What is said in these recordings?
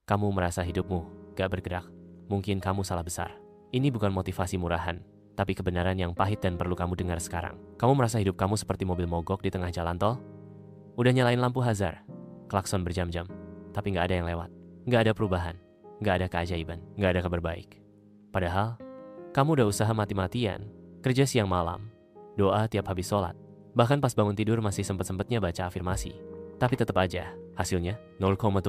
kamu merasa hidupmu gak bergerak, mungkin kamu salah besar. Ini bukan motivasi murahan, tapi kebenaran yang pahit dan perlu kamu dengar sekarang. Kamu merasa hidup kamu seperti mobil mogok di tengah jalan tol? Udah nyalain lampu hazard, klakson berjam-jam, tapi gak ada yang lewat. Gak ada perubahan, gak ada keajaiban, gak ada kabar baik. Padahal, kamu udah usaha mati-matian, kerja siang malam, doa tiap habis sholat. Bahkan pas bangun tidur masih sempet-sempetnya baca afirmasi. Tapi tetap aja, hasilnya 0,2.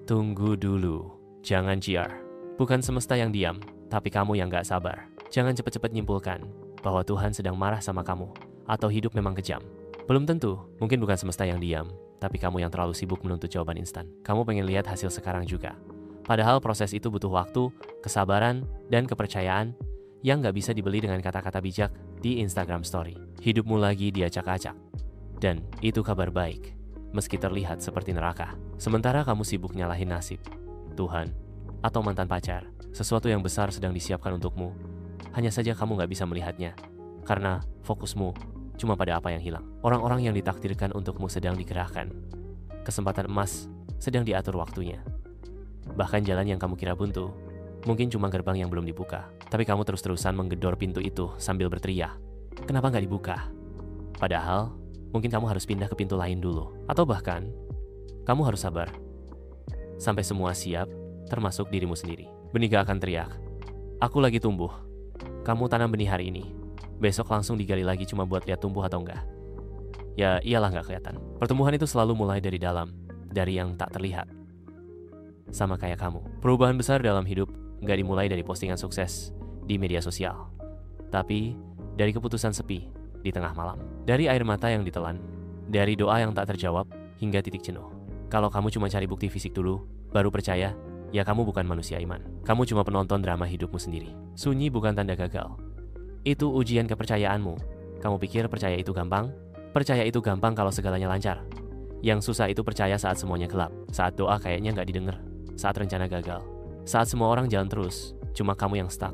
Tunggu dulu, jangan ciar. Bukan semesta yang diam, tapi kamu yang gak sabar. Jangan cepet-cepet nyimpulkan bahwa Tuhan sedang marah sama kamu, atau hidup memang kejam. Belum tentu, mungkin bukan semesta yang diam, tapi kamu yang terlalu sibuk menuntut jawaban instan. Kamu pengen lihat hasil sekarang juga. Padahal proses itu butuh waktu, kesabaran, dan kepercayaan yang gak bisa dibeli dengan kata-kata bijak di Instagram Story. Hidupmu lagi diacak-acak. Dan itu kabar baik, meski terlihat seperti neraka. Sementara kamu sibuk nyalahin nasib, Tuhan, atau mantan pacar, sesuatu yang besar sedang disiapkan untukmu. Hanya saja kamu gak bisa melihatnya, karena fokusmu cuma pada apa yang hilang. Orang-orang yang ditakdirkan untukmu sedang dikerahkan. Kesempatan emas sedang diatur waktunya. Bahkan jalan yang kamu kira buntu, mungkin cuma gerbang yang belum dibuka. Tapi kamu terus-terusan menggedor pintu itu sambil berteriak, kenapa gak dibuka? Padahal, mungkin kamu harus pindah ke pintu lain dulu. Atau bahkan, kamu harus sabar sampai semua siap, termasuk dirimu sendiri. Benih gak akan teriak, aku lagi tumbuh. Kamu tanam benih hari ini, besok langsung digali lagi cuma buat lihat tumbuh atau enggak. Ya iyalah gak kelihatan. Pertumbuhan itu selalu mulai dari dalam, dari yang tak terlihat. Sama kayak kamu, perubahan besar dalam hidup gak dimulai dari postingan sukses di media sosial, tapi dari keputusan sepi di tengah malam, dari air mata yang ditelan, dari doa yang tak terjawab hingga titik jenuh. Kalau kamu cuma cari bukti fisik dulu, baru percaya, ya kamu bukan manusia iman. Kamu cuma penonton drama hidupmu sendiri. Sunyi bukan tanda gagal. Itu ujian kepercayaanmu. Kamu pikir percaya itu gampang? Percaya itu gampang kalau segalanya lancar. Yang susah itu percaya saat semuanya gelap, saat doa kayaknya gak didengar, saat rencana gagal, saat semua orang jalan terus, cuma kamu yang stuck.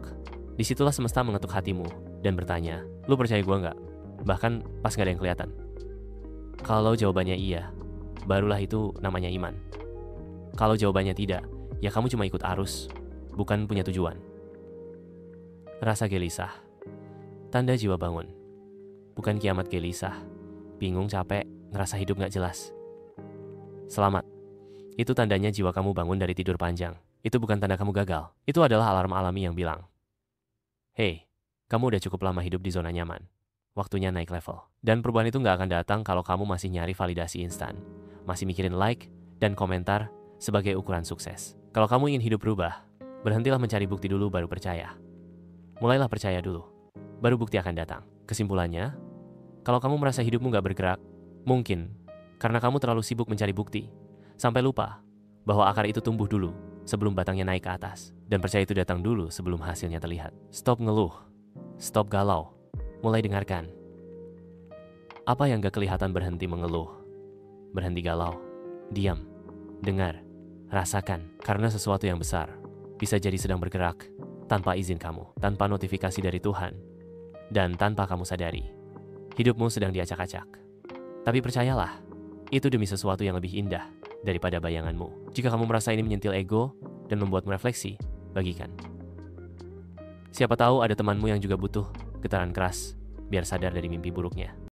Disitulah semesta mengetuk hatimu dan bertanya, lu percaya gua nggak? Bahkan pas gak ada yang kelihatan. Kalau jawabannya iya, barulah itu namanya iman. Kalau jawabannya tidak, ya kamu cuma ikut arus, bukan punya tujuan. Rasa gelisah, tanda jiwa bangun. Bukan kiamat gelisah, bingung, capek, ngerasa hidup gak jelas. Selamat, itu tandanya jiwa kamu bangun dari tidur panjang. Itu bukan tanda kamu gagal. Itu adalah alarm alami yang bilang, hey, kamu udah cukup lama hidup di zona nyaman. Waktunya naik level. Dan perubahan itu gak akan datang kalau kamu masih nyari validasi instan, masih mikirin like dan komentar sebagai ukuran sukses. Kalau kamu ingin hidup berubah, berhentilah mencari bukti dulu baru percaya. Mulailah percaya dulu, baru bukti akan datang. Kesimpulannya, kalau kamu merasa hidupmu gak bergerak, mungkin karena kamu terlalu sibuk mencari bukti, sampai lupa bahwa akar itu tumbuh dulu sebelum batangnya naik ke atas. Dan percaya itu datang dulu sebelum hasilnya terlihat. Stop ngeluh, stop galau, mulai dengarkan. Apa yang gak kelihatan berhenti mengeluh, berhenti galau, diam, dengar, rasakan. Karena sesuatu yang besar bisa jadi sedang bergerak tanpa izin kamu, tanpa notifikasi dari Tuhan, dan tanpa kamu sadari. Hidupmu sedang diacak-acak. Tapi percayalah, itu demi sesuatu yang lebih indah daripada bayanganmu. Jika kamu merasa ini menyentil ego dan membuatmu refleksi, bagikan. Siapa tahu ada temanmu yang juga butuh getaran keras biar sadar dari mimpi buruknya.